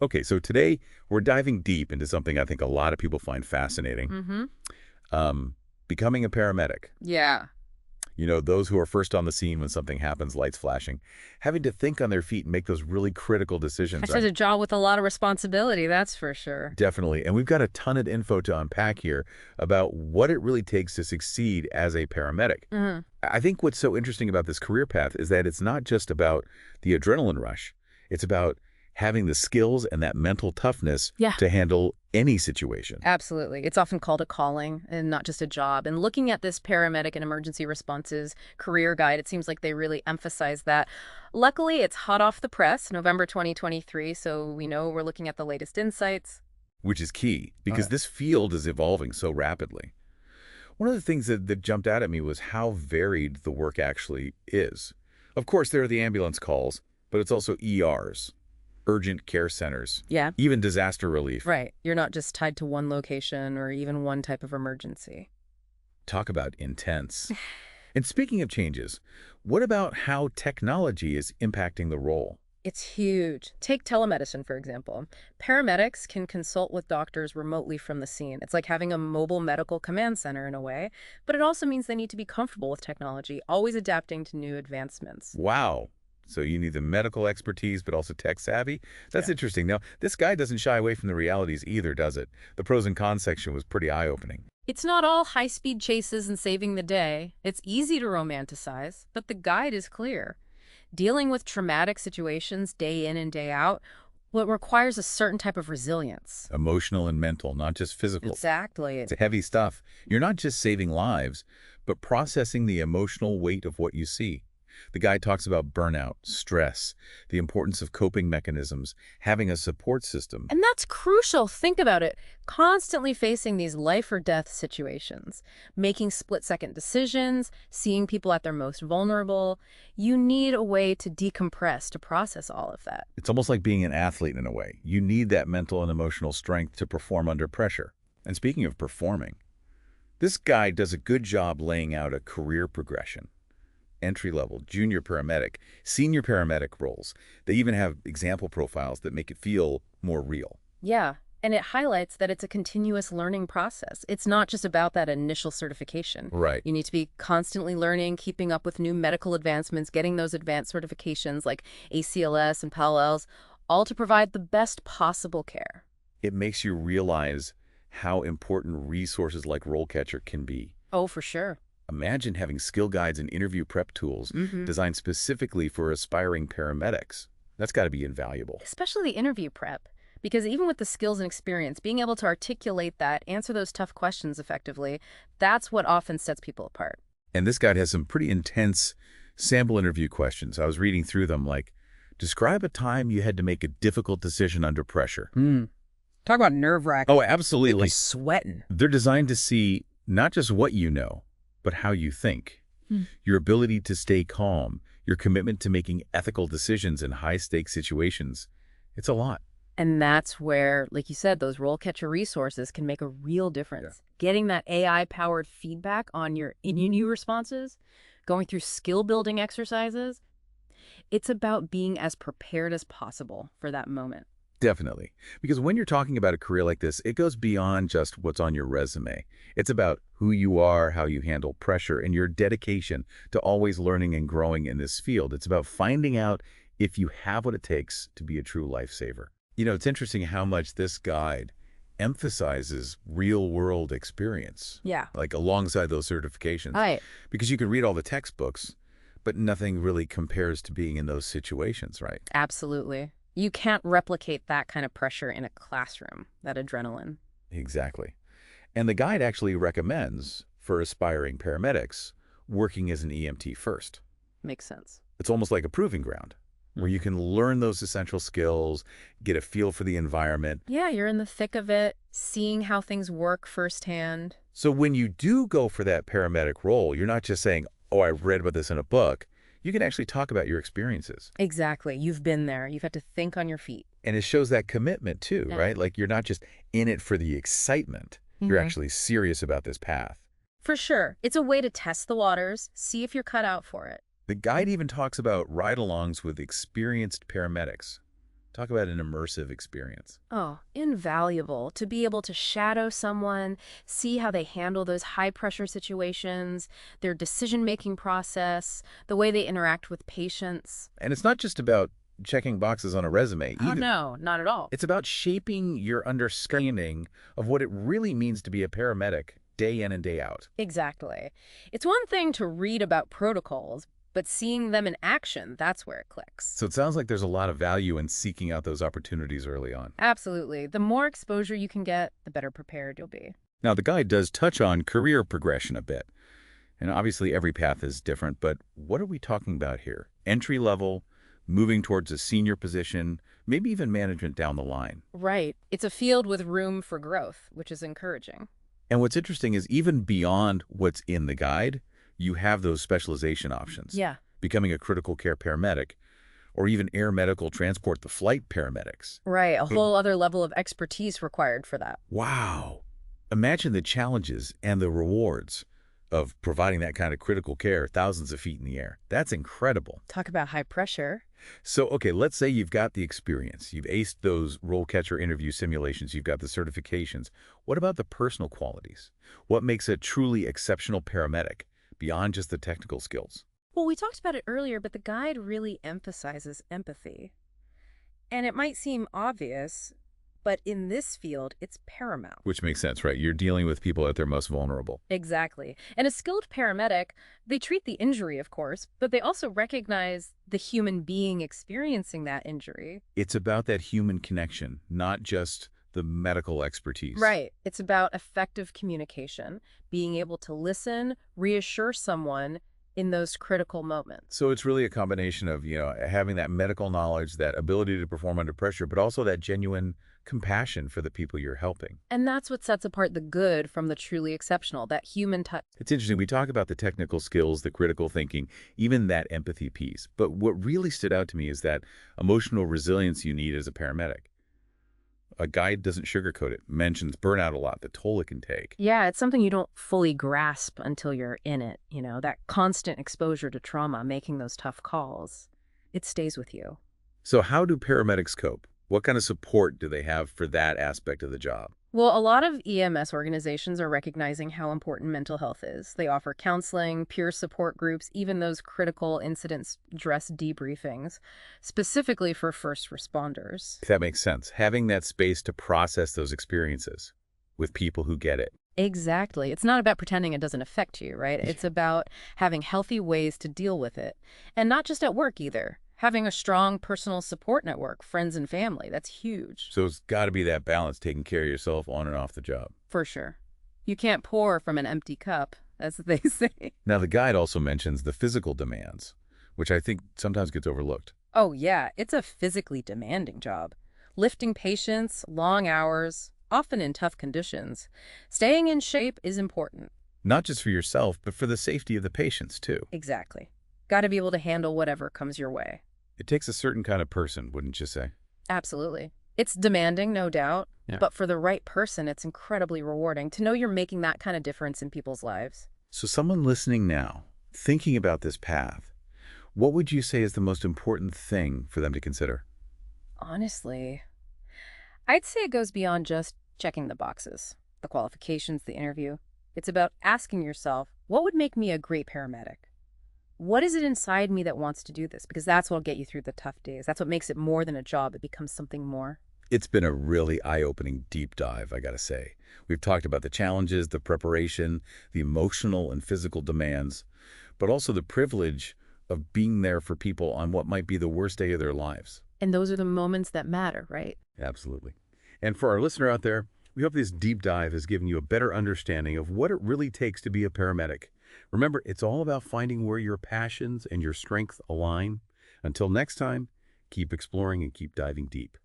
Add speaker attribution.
Speaker 1: Okay, so today we're diving deep into something I think a lot of people find fascinating.
Speaker 2: Mm-hmm.
Speaker 1: Um, Becoming a paramedic.
Speaker 2: Yeah.
Speaker 1: You know, those who are first on the scene when something happens, lights flashing, having to think on their feet and make those really critical decisions,
Speaker 2: That's a
Speaker 1: right?
Speaker 2: job with a lot of responsibility, that's for sure.
Speaker 1: Definitely. And we've got a ton of info to unpack here about what it really takes to succeed as a paramedic.
Speaker 2: Hmm.
Speaker 1: I think what's so interesting about this career path is that it's not just about the adrenaline rush. It's about having the skills and that mental toughness
Speaker 2: Yeah.
Speaker 1: to handle any situation.
Speaker 2: Absolutely. It's often called a calling and not just a job. And looking at this paramedic and emergency responses career guide, it seems like they really emphasize that. Luckily, it's hot off the press, November 2023, so we know we're looking at the latest insights.
Speaker 1: Which is key
Speaker 2: Oh,
Speaker 1: because
Speaker 2: yeah.
Speaker 1: this field is evolving so rapidly. One of the things that jumped out at me was how varied the work actually is. Of course, there are the ambulance calls, but it's also ERs, urgent care centers,
Speaker 2: Yeah.
Speaker 1: even disaster relief.
Speaker 2: Right. You're not just tied to one location or even one type of emergency.
Speaker 1: Talk about intense. And speaking of changes, what about how technology is impacting the role?
Speaker 2: It's huge. Take telemedicine, for example. Paramedics can consult with doctors remotely from the scene. It's like having a mobile medical command center in a way, but it also means they need to be comfortable with technology, always adapting to new advancements.
Speaker 1: Wow. So you need the medical expertise, but also tech savvy? That's
Speaker 2: Yeah.
Speaker 1: interesting. Now, this guy doesn't shy away from the realities either, does it? The pros and cons section was pretty eye-opening.
Speaker 2: It's not all high-speed chases and saving the day. It's easy to romanticize, but the guide is clear. Dealing with traumatic situations day in and day out, what requires a certain type of resilience.
Speaker 1: Emotional and mental, not just physical.
Speaker 2: Exactly.
Speaker 1: It's heavy stuff. You're not just saving lives, but processing the emotional weight of what you see. The guy talks about burnout, stress, the importance of coping mechanisms, having a support system.
Speaker 2: And that's crucial. Think about it. Constantly facing these life or death situations, making split-second decisions, seeing people at their most vulnerable. You need a way to decompress, to process all of that.
Speaker 1: It's almost like being an athlete in a way. You need that mental and emotional strength to perform under pressure. And speaking of performing, this guy does a good job laying out a career progression. Entry-level, junior paramedic, senior paramedic roles. They even have example profiles that make it feel more real.
Speaker 2: Yeah, and it highlights that it's a continuous learning process. It's not just about that initial certification.
Speaker 1: Right.
Speaker 2: You need to be constantly learning, keeping up with new medical advancements, getting those advanced certifications like ACLS and PALLs, all to provide the best possible care.
Speaker 1: It makes you realize how important resources like RoleCatcher can be.
Speaker 2: Oh, for sure.
Speaker 1: Imagine having skill guides and interview prep tools
Speaker 2: Mm-hmm.
Speaker 1: designed specifically for aspiring paramedics. That's got to be invaluable.
Speaker 2: Especially the interview prep. Because even with the skills and experience, being able to articulate that, answer those tough questions effectively, that's what often sets people apart.
Speaker 1: And this guide has some pretty intense sample interview questions. I was reading through them like, describe a time you had to make a difficult decision under pressure.
Speaker 2: Talk about nerve-wracking.
Speaker 1: Oh, absolutely.
Speaker 2: Sweating.
Speaker 1: They're designed to see not just what you know, but how you think. Your ability to stay calm, your commitment to making ethical decisions in high-stakes situations. It's a lot.
Speaker 2: And that's where, like you said, those role catcher resources can make a real difference. Getting that AI-powered feedback on your in-you responses, going through skill-building exercises, it's about being as prepared as possible for that moment.
Speaker 1: Definitely. Because when you're talking about a career like this, it goes beyond just what's on your resume. It's about who you are, how you handle pressure, and your dedication to always learning and growing in this field. It's about finding out if you have what it takes to be a true lifesaver. You know, it's interesting how much this guide emphasizes real-world experience,
Speaker 2: Yeah.
Speaker 1: like alongside those certifications.
Speaker 2: Right.
Speaker 1: Because you can read all the textbooks, but nothing really compares to being in those situations, right?
Speaker 2: Absolutely. You can't replicate that kind of pressure in a classroom, that adrenaline.
Speaker 1: Exactly. And the guide actually recommends for aspiring paramedics working as an EMT first.
Speaker 2: Makes sense.
Speaker 1: It's almost like a proving ground where you can learn those essential skills, get a feel for the environment.
Speaker 2: Yeah, you're in the thick of it, seeing how things work firsthand.
Speaker 1: So when you do go for that paramedic role, you're not just saying, oh, I read about this in a book. You can actually talk about your experiences.
Speaker 2: Exactly. You've been there. You've had to think on your feet.
Speaker 1: And it shows that commitment too,
Speaker 2: Yeah.
Speaker 1: right? Like you're not just in it for the excitement. You're actually serious about this path.
Speaker 2: For sure. It's a way to test the waters, see if you're cut out for it.
Speaker 1: The guide even talks about ride-alongs with experienced paramedics. Talk about an immersive experience.
Speaker 2: Oh, invaluable to be able to shadow someone, see how they handle those high-pressure situations, their decision-making process, the way they interact with patients.
Speaker 1: And it's not just about checking boxes on a resume
Speaker 2: Oh,
Speaker 1: either.
Speaker 2: no, not at all.
Speaker 1: It's about shaping your understanding of what it really means to be a paramedic day in and day out.
Speaker 2: Exactly. It's one thing to read about protocols, but seeing them in action, that's where it clicks.
Speaker 1: So it sounds like there's a lot of value in seeking out those opportunities early on.
Speaker 2: Absolutely. The more exposure you can get, the better prepared you'll be.
Speaker 1: Now, the guide does touch on career progression a bit. And obviously every path is different, but what are we talking about here? Entry level, moving towards a senior position, maybe even management down the line.
Speaker 2: Right. It's a field with room for growth, which is encouraging.
Speaker 1: And what's interesting is even beyond what's in the guide, you have those specialization options.
Speaker 2: Yeah.
Speaker 1: Becoming a critical care paramedic, or even air medical transport, the flight paramedics.
Speaker 2: Right. A whole other level of expertise required for that.
Speaker 1: Wow. Imagine the challenges and the rewards of providing that kind of critical care thousands of feet in the air. That's incredible.
Speaker 2: Talk about high pressure.
Speaker 1: So, okay, let's say you've got the experience. You've aced those RoleCatcher interview simulations. You've got the certifications. What about the personal qualities? What makes a truly exceptional paramedic beyond just the technical skills?
Speaker 2: Well, we talked about it earlier, but the guide really emphasizes empathy. And it might seem obvious, but in this field, it's paramount.
Speaker 1: Which makes sense, right? You're dealing with people at their most vulnerable.
Speaker 2: Exactly. And a skilled paramedic, they treat the injury, of course, but they also recognize the human being experiencing that injury.
Speaker 1: It's about that human connection, not just the medical expertise.
Speaker 2: Right. It's about effective communication, being able to listen, reassure someone in those critical moments.
Speaker 1: So it's really a combination of, having that medical knowledge, that ability to perform under pressure, but also that genuine compassion for the people you're helping.
Speaker 2: And that's what sets apart the good from the truly exceptional, that human touch.
Speaker 1: It's interesting. We talk about the technical skills, the critical thinking, even that empathy piece. But what really stood out to me is that emotional resilience you need as a paramedic. A guide doesn't sugarcoat it, mentions burnout a lot, the toll it can take.
Speaker 2: Yeah, it's something you don't fully grasp until you're in it, that constant exposure to trauma, making those tough calls. It stays with you.
Speaker 1: So how do paramedics cope? What kind of support do they have for that aspect of the job?
Speaker 2: Well, a lot of EMS organizations are recognizing how important mental health is. They offer counseling, peer support groups, even those critical incident stress debriefings, specifically for first responders.
Speaker 1: That makes sense. Having that space to process those experiences with people who get it.
Speaker 2: Exactly. It's not about pretending it doesn't affect you, right? It's about having healthy ways to deal with it. And not just at work either. Having a strong personal support network, friends and family, that's huge.
Speaker 1: So it's got to be that balance, taking care of yourself on and off the job.
Speaker 2: For sure. You can't pour from an empty cup, as they say.
Speaker 1: Now, the guide also mentions the physical demands, which I think sometimes gets overlooked.
Speaker 2: Oh, yeah. It's a physically demanding job. Lifting patients, long hours, often in tough conditions. Staying in shape is important.
Speaker 1: Not just for yourself, but for the safety of the patients, too.
Speaker 2: Exactly. Got to be able to handle whatever comes your way.
Speaker 1: It takes a certain kind of person, wouldn't you say?
Speaker 2: Absolutely. It's demanding, no doubt,
Speaker 1: Yeah.
Speaker 2: but for the right person, it's incredibly rewarding to know you're making that kind of difference in people's lives.
Speaker 1: So someone listening now, thinking about this path, what would you say is the most important thing for them to consider?
Speaker 2: Honestly, I'd say it goes beyond just checking the boxes, the qualifications, the interview. It's about asking yourself, what would make me a great paramedic? What is it inside me that wants to do this? Because that's what'll get you through the tough days. That's what makes it more than a job. It becomes something more.
Speaker 1: It's been a really eye-opening deep dive, I gotta say. We've talked about the challenges, the preparation, the emotional and physical demands, but also the privilege of being there for people on what might be the worst day of their lives.
Speaker 2: And those are the moments that matter, right?
Speaker 1: Absolutely. And for our listener out there, we hope this deep dive has given you a better understanding of what it really takes to be a paramedic. Remember, it's all about finding where your passions and your strengths align. Until next time, keep exploring and keep diving deep.